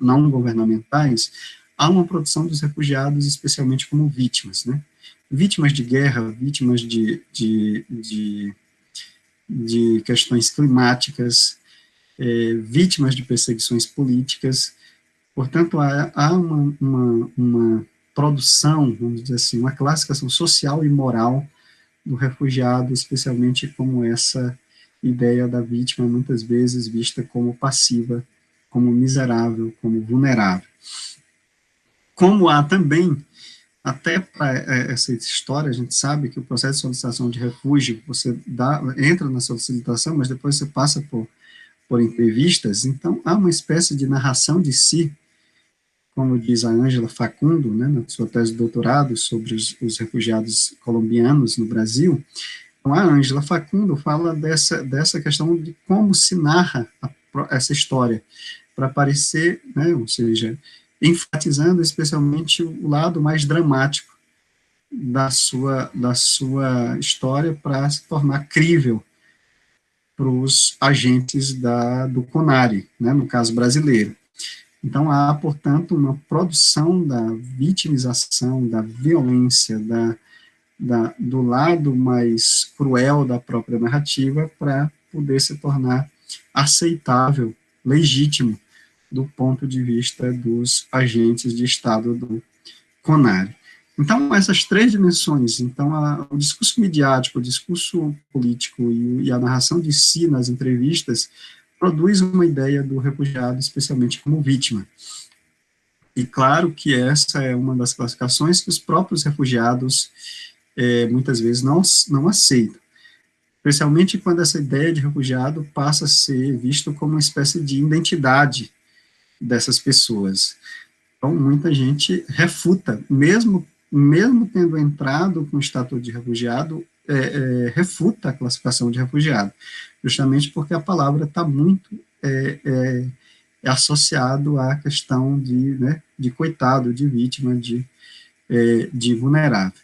não governamentais, há uma produção dos refugiados, especialmente como vítimas, né? Vítimas de guerra, vítimas de questões climáticas, vítimas de perseguições políticas. Portanto, há uma produção, vamos dizer assim, uma classificação social e moral do refugiado, especialmente como essa ideia da vítima, muitas vezes vista como passiva, como miserável, como vulnerável. Como há também, até para essa história, a gente sabe que o processo de solicitação de refúgio, você entra na solicitação, mas depois você passa por entrevistas, então há uma espécie de narração de si, como diz a Ângela Facundo, né, na sua tese de doutorado sobre os refugiados colombianos no Brasil. Então, a Ângela Facundo fala dessa questão de como se narra essa história, para parecer, né, ou seja, enfatizando especialmente o lado mais dramático da sua história, para se tornar crível para os agentes do CONARE, né, no caso brasileiro. Então, há, portanto, uma produção da vitimização, da violência, do lado mais cruel da própria narrativa, para poder se tornar aceitável, legítimo, do ponto de vista dos agentes de Estado do CONARE. Então, essas três dimensões, então, o discurso midiático, o discurso político e a narração de si nas entrevistas, produz uma ideia do refugiado, especialmente como vítima. E claro que essa é uma das classificações que os próprios refugiados muitas vezes não aceitam, especialmente quando essa ideia de refugiado passa a ser visto como uma espécie de identidade dessas pessoas. Então, muita gente refuta, mesmo tendo entrado com o estatuto de refugiado, refuta a classificação de refugiado, justamente porque a palavra está muito associado à questão de coitado, de vítima, de vulnerável.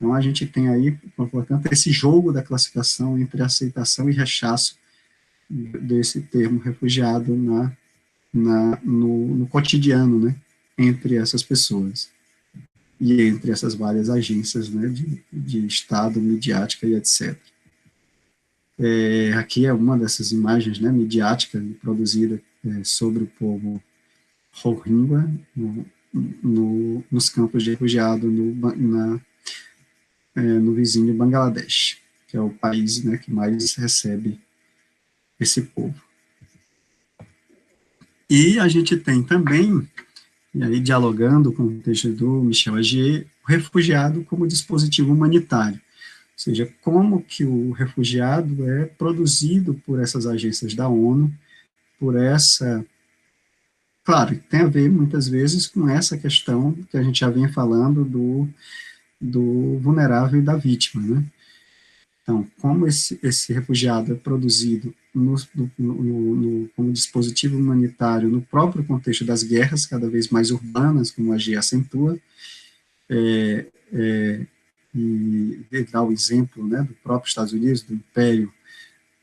Então, a gente tem aí, portanto, esse jogo da classificação entre aceitação e rechaço desse termo refugiado no cotidiano, né, entre essas pessoas e entre essas várias agências, né, de Estado, midiática e etc. Aqui é uma dessas imagens, né, midiática produzida sobre o povo Rohingya nos campos de refugiado no vizinho Bangladesh, que é o país, né, que mais recebe esse povo. E a gente tem também, e aí dialogando com o texto do Michel Agier, o refugiado como dispositivo humanitário, ou seja, como que o refugiado é produzido por essas agências da ONU, claro, tem a ver muitas vezes com essa questão que a gente já vinha falando do vulnerável e da vítima, né? Então, como esse refugiado é produzido como dispositivo humanitário no próprio contexto das guerras, cada vez mais urbanas, como a G acentua, e dá o exemplo, né, do próprio Estados Unidos, do Império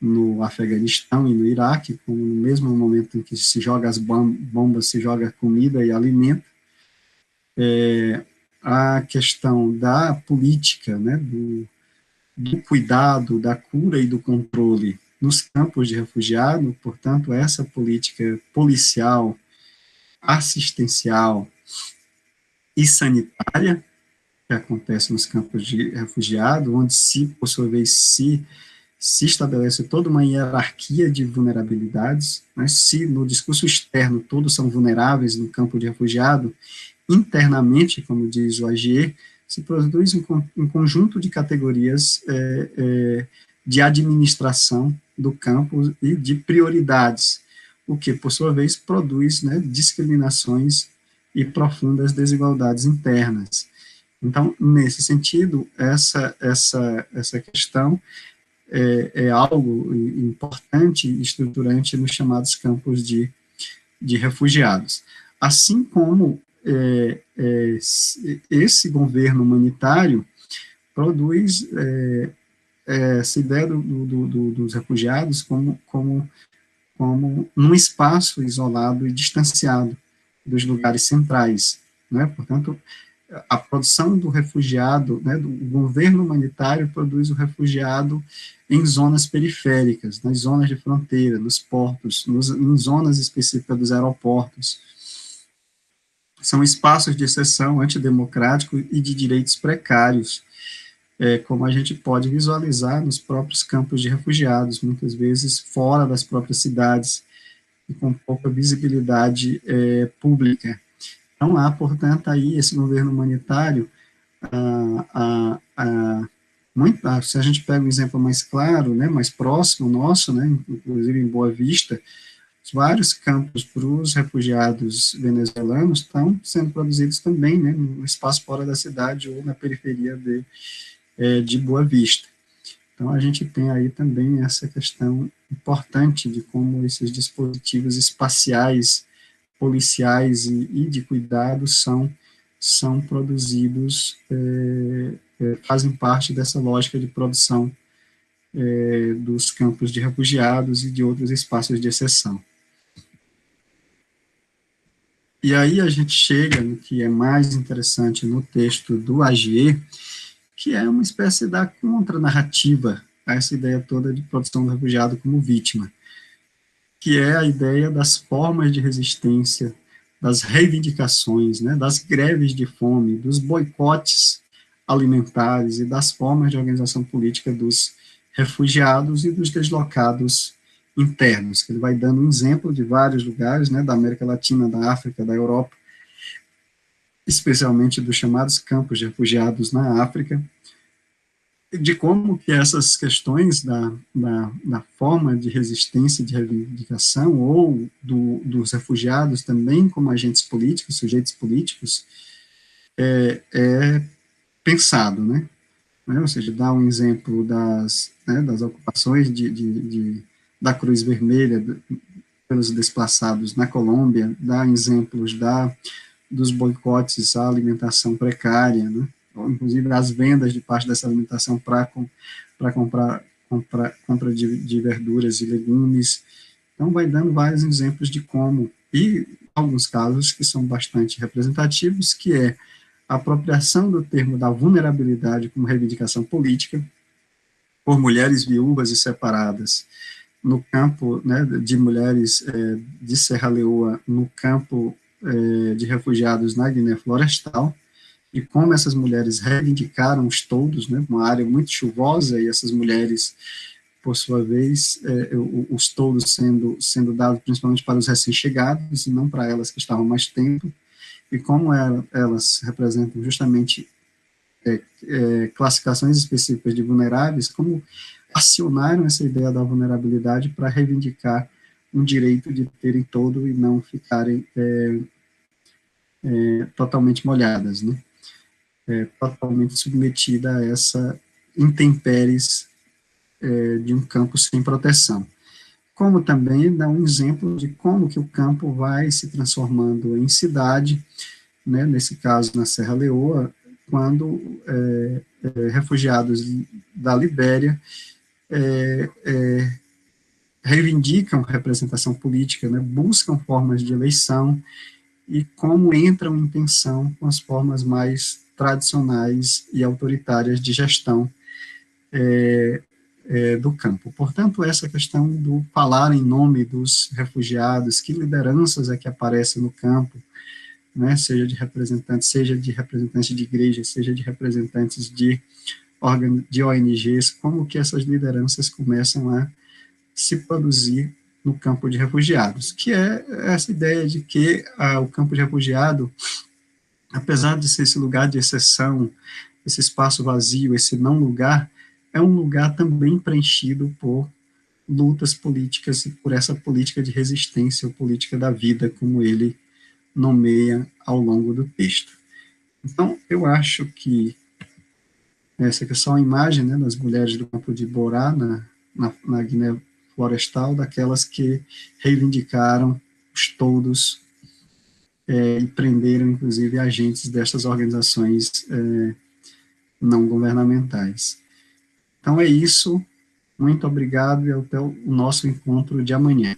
no Afeganistão e no Iraque, como no mesmo momento em que se joga as bombas, se joga comida e alimento, a questão da política, né, do cuidado, da cura e do controle nos campos de refugiado, portanto, essa política policial, assistencial e sanitária que acontece nos campos de refugiado, onde por sua vez, se estabelece toda uma hierarquia de vulnerabilidades, né? Se no discurso externo todos são vulneráveis no campo de refugiado, internamente, como diz o Agier, se produz um conjunto de categorias de administração do campo e de prioridades, o que, por sua vez, produz, né, discriminações e profundas desigualdades internas. Então, nesse sentido, essa questão é algo importante e estruturante nos chamados campos de refugiados. Assim como esse governo humanitário produz essa ideia dos refugiados como um espaço isolado e distanciado dos lugares centrais né? Portanto, a produção do refugiado, né, do governo humanitário produz o refugiado em zonas periféricas, nas zonas de fronteira, nos portos, em zonas específicas dos aeroportos. São espaços de exceção antidemocráticos e de direitos precários, como a gente pode visualizar nos próprios campos de refugiados, muitas vezes fora das próprias cidades, e com pouca visibilidade pública. Então, há, portanto, aí esse governo humanitário, se a gente pega um exemplo mais claro, né, mais próximo nosso, né, inclusive em Boa Vista, vários campos para os refugiados venezuelanos estão sendo produzidos também, né, no espaço fora da cidade ou na periferia de Boa Vista. Então, a gente tem aí também essa questão importante de como esses dispositivos espaciais, policiais e de cuidado são produzidos, fazem parte dessa lógica de produção dos campos de refugiados e de outros espaços de exceção. E aí a gente chega no que é mais interessante no texto do Agier, que é uma espécie da contranarrativa a essa ideia toda de produção do refugiado como vítima, que é a ideia das formas de resistência, das reivindicações, né, das greves de fome, dos boicotes alimentares e das formas de organização política dos refugiados e dos deslocados internos, que ele vai dando um exemplo de vários lugares, né, da América Latina, da África, da Europa, especialmente dos chamados campos de refugiados na África, de como que essas questões da forma de resistência e de reivindicação, ou dos refugiados também como agentes políticos, sujeitos políticos, é pensado, né? Ou seja, dá um exemplo das ocupações da Cruz Vermelha pelos desplaçados na Colômbia, dá exemplos dos boicotes à alimentação precária, né? Ou, inclusive as vendas de parte dessa alimentação para compra de verduras e legumes. Então, vai dando vários exemplos de como, e alguns casos que são bastante representativos, que é a apropriação do termo da vulnerabilidade como reivindicação política por mulheres viúvas e separadas no campo, né, de mulheres de Serra Leoa, no campo de refugiados na Guiné Florestal, e como essas mulheres reivindicaram os toldos, né, uma área muito chuvosa, e essas mulheres, por sua vez, os toldos sendo dados principalmente para os recém-chegados, e não para elas que estavam mais tempo, e como elas representam justamente classificações específicas de vulneráveis, como acionaram essa ideia da vulnerabilidade para reivindicar um direito de terem todo e não ficarem totalmente molhadas, né? Totalmente submetida a essa intempéries de um campo sem proteção. Como também dá um exemplo de como que o campo vai se transformando em cidade, né, nesse caso na Serra Leoa, quando refugiados da Libéria reivindicam representação política, né, buscam formas de eleição e como entram em tensão com as formas mais tradicionais e autoritárias de gestão do campo. Portanto, essa questão do falar em nome dos refugiados, que lideranças é que aparecem no campo, né, seja de representantes de igrejas, seja de representantes de ONGs, como que essas lideranças começam a se produzir no campo de refugiados, que é essa ideia de que o campo de refugiado, apesar de ser esse lugar de exceção, esse espaço vazio, esse não lugar, é um lugar também preenchido por lutas políticas e por essa política de resistência, ou política da vida, como ele nomeia ao longo do texto. Então, eu acho que essa aqui é só uma imagem, né, das mulheres do campo de Borá, na Guiné Florestal, daquelas que reivindicaram os toldos e prenderam, inclusive, agentes destas organizações não governamentais. Então é isso, muito obrigado e até o nosso encontro de amanhã.